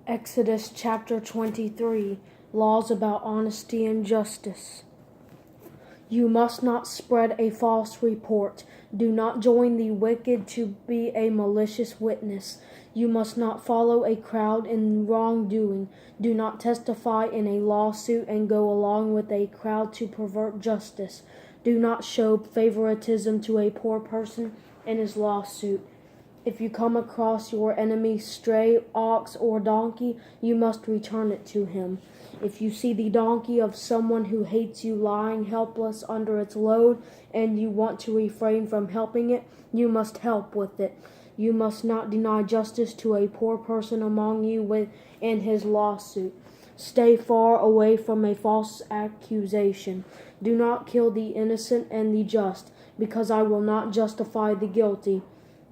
Exodus chapter 23, Laws about Honesty and Justice. You must not spread a false report. Do not join the wicked to be a malicious witness. You must not follow a crowd in wrongdoing. Do not testify in a lawsuit and go along with a crowd to pervert justice. Do not show favoritism to a poor person in his lawsuit. If you come across your enemy's stray ox or donkey, you must return it to him. If you see the donkey of someone who hates you lying helpless under its load, and you want to refrain from helping it, you must help with it. You must not deny justice to a poor person among you in his lawsuit. Stay far away from a false accusation. Do not kill the innocent and the just, because I will not justify the guilty.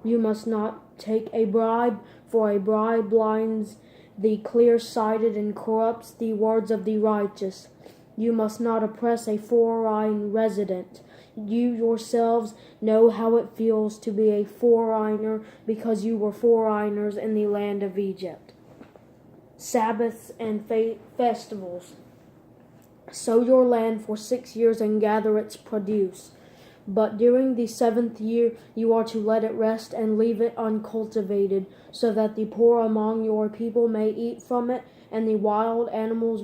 You must not take a bribe, for a bribe blinds the clear-sighted and corrupts the words of the righteous. You must not oppress a foreign resident. You yourselves know how it feels to be a foreigner, because you were foreigners in the land of Egypt. Sabbaths and festivals. Sow your land for 6 years and gather its produce. But during the 7th year you are to let it rest and leave it uncultivated, so that the poor among your people may eat from it, and the wild animals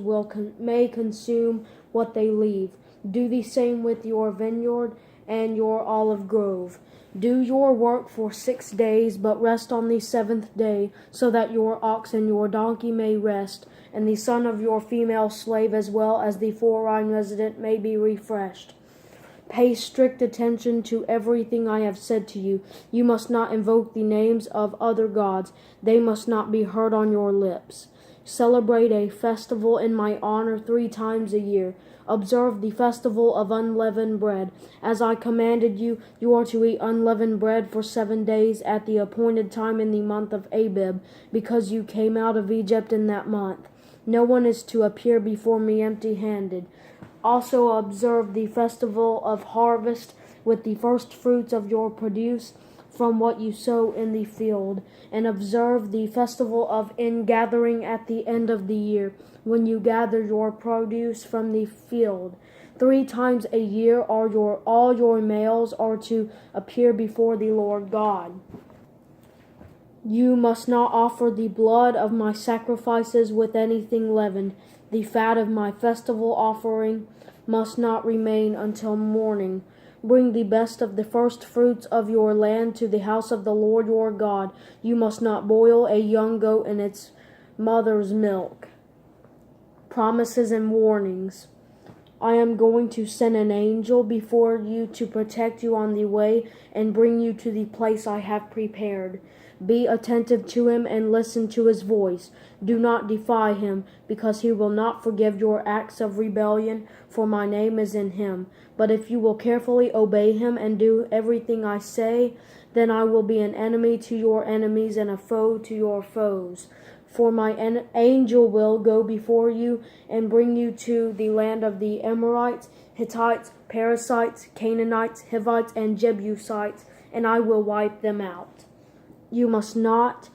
may consume what they leave. Do the same with your vineyard and your olive grove. Do your work for 6 days, but rest on the 7th day, so that your ox and your donkey may rest, and the son of your female slave as well as the foreign resident may be refreshed. Pay strict attention to everything I have said to you. You must not invoke the names of other gods. They must not be heard on your lips. Celebrate a festival in my honor 3 times a year. Observe the festival of unleavened bread. As I commanded you, you are to eat unleavened bread for 7 days at the appointed time in the month of Abib, because you came out of Egypt in that month. No one is to appear before me empty-handed. Also observe the festival of harvest with the first fruits of your produce from what you sow in the field, and observe the festival of ingathering at the end of the year, when you gather your produce from the field. 3 times a year all your males are to appear before the Lord God. You must not offer the blood of my sacrifices with anything leavened. The fat of my festival offering must not remain until morning. Bring the best of the first fruits of your land to the house of the Lord your God. You must not boil a young goat in its mother's milk. Promises and warnings. I am going to send an angel before you to protect you on the way and bring you to the place I have prepared. Be attentive to him and listen to his voice. Do not defy him, because he will not forgive your acts of rebellion, for my name is in him. But if you will carefully obey him and do everything I say, then I will be an enemy to your enemies and a foe to your foes. For my angel will go before you and bring you to the land of the Amorites, Hittites, Perizzites, Canaanites, Hivites, and Jebusites, and I will wipe them out. You must not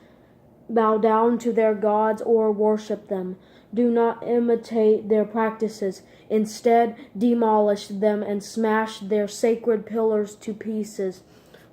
bow down to their gods or worship them. Do not imitate their practices. Instead, demolish them and smash their sacred pillars to pieces.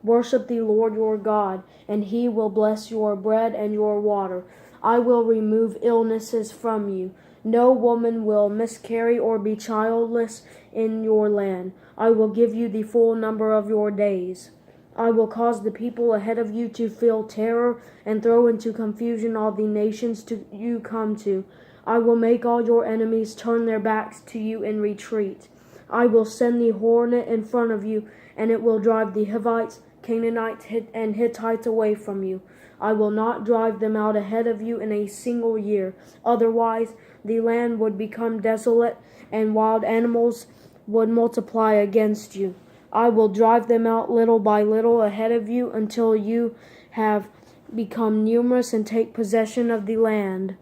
Worship the Lord your God, and he will bless your bread and your water. I will remove illnesses from you. No woman will miscarry or be childless in your land. I will give you the full number of your days. I will cause the people ahead of you to feel terror and throw into confusion all the nations you come to. I will make all your enemies turn their backs to you and retreat. I will send the hornet in front of you, and it will drive the Hivites, Canaanites, and Hittites away from you. I will not drive them out ahead of you in a single year. Otherwise, the land would become desolate, and wild animals would multiply against you. I will drive them out little by little ahead of you until you have become numerous and take possession of the land.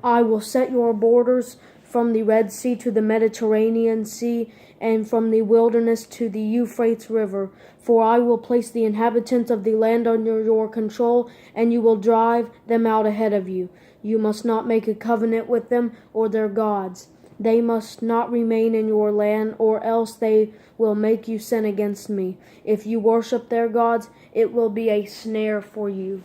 I will set your borders from the Red Sea to the Mediterranean Sea, and from the wilderness to the Euphrates River. For I will place the inhabitants of the land under your control, and you will drive them out ahead of you. You must not make a covenant with them or their gods. They must not remain in your land, or else they will make you sin against me. If you worship their gods, it will be a snare for you.